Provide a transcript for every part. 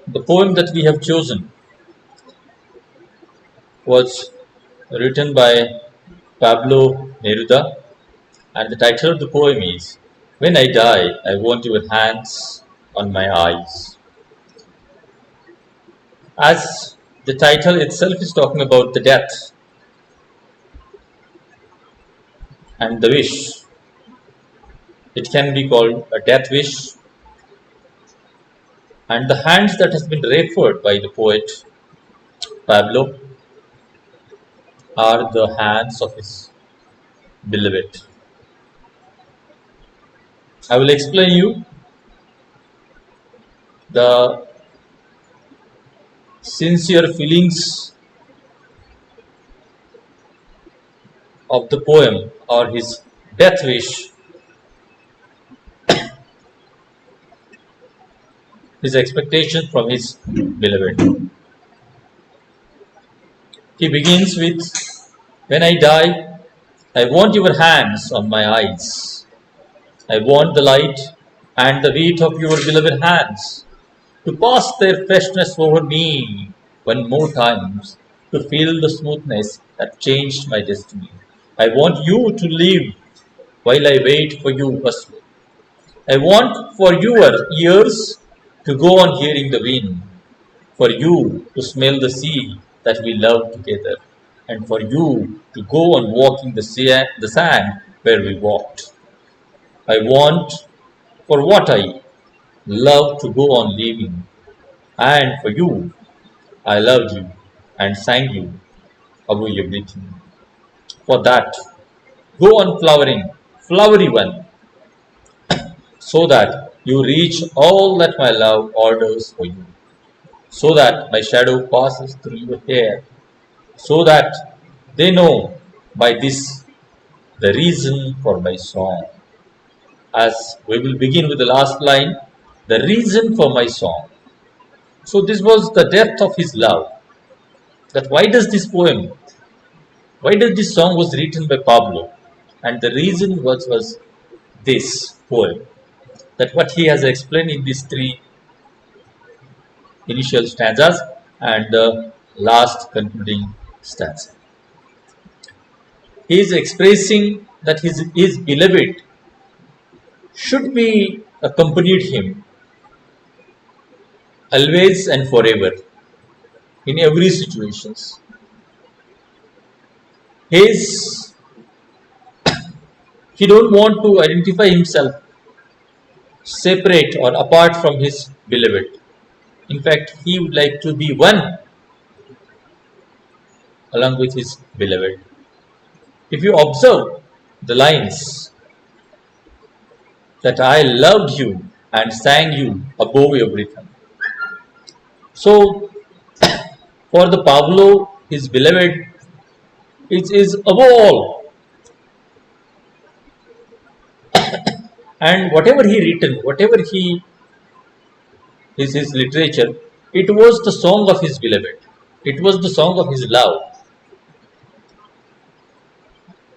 The poem that we have chosen was written by Pablo Neruda, and the title of the poem is When I Die, I Want Your Hands on My Eyes. As the title itself is talking about the death and the wish, it can be called a death wish, and the hands that has been referred by the poet Pablo are the hands of his beloved. I will explain you the sincere feelings of the poem or his death wish, his expectation from his beloved. He begins with, When I die, I want your hands on my eyes. I want the light and the heat of your beloved hands to pass their freshness over me one more times, to feel the smoothness that changed my destiny. I want you to live while I wait for you hustling. I want for your ears to go on hearing the wind, for you to smell the sea that we love together, and for you to go on walking the sand where we walked. I want for what I love to go on living, and for you I loved you and sang you above everything. For that, go on flowering, flowery one, so that you reach all that my love orders for you, so that my shadow passes through your hair, so that they know by this the reason for my song. As we will begin with the last line, the reason for my song. So this was the depth of his love. That why does this song was written by Pablo? And the reason was this poem. That what he has explained in these three initial stanzas and the last concluding stanza. He is expressing that his beloved should be accompanied him always and forever in every situations. His he don't want to identify himself separate or apart from his beloved. In fact, he would like to be one along with his beloved. If you observe the lines that I loved you and sang you above everything. So, for the Pablo, his beloved is above all. And whatever he written, whatever he is his literature, it was the song of his beloved. It was the song of his love.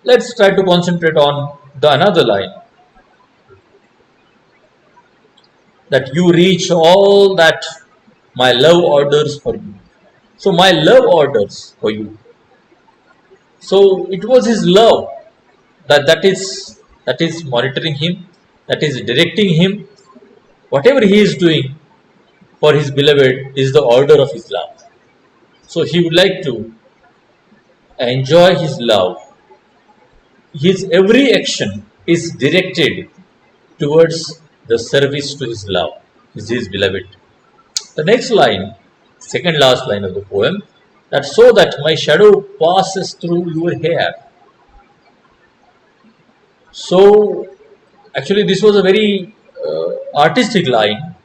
Let's try to concentrate on the another line. That you reach all that my love orders for you. So my love orders for you. So it was his love that is monitoring him, that is directing him. Whatever he is doing for his beloved is the order of his love. So he would like to enjoy his love. His every action is directed towards the service to his love, is his beloved. The next line, second last line of the poem, that so that my shadow passes through your hair. So, actually, this was a very artistic line,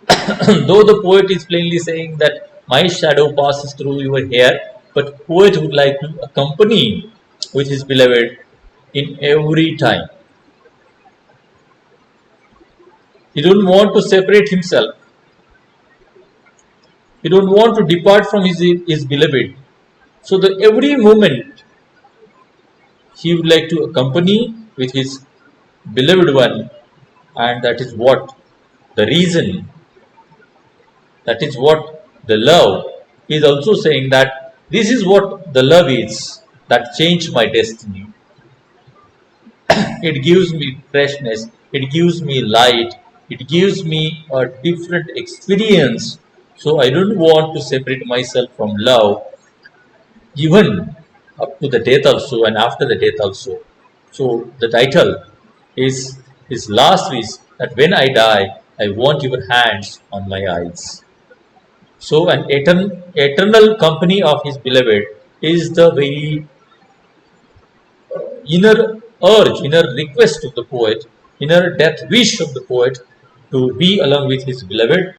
though the poet is plainly saying that my shadow passes through your hair, but poet would like to accompany with his beloved in every time. He don't want to separate himself. He don't want to depart from his beloved. So the every moment he would like to accompany with his beloved one, and that is what the reason That is what the love is also saying, that this is what the love is that changed my destiny. It gives me freshness, it gives me light, it gives me a different experience. So I don't want to separate myself from love, even up to the death also and after the death also. So the title is his last wish, that when I die, I want your hands on my eyes. So an eternal company of his beloved is the very inner urge, inner request of the poet, inner death wish of the poet to be along with his beloved.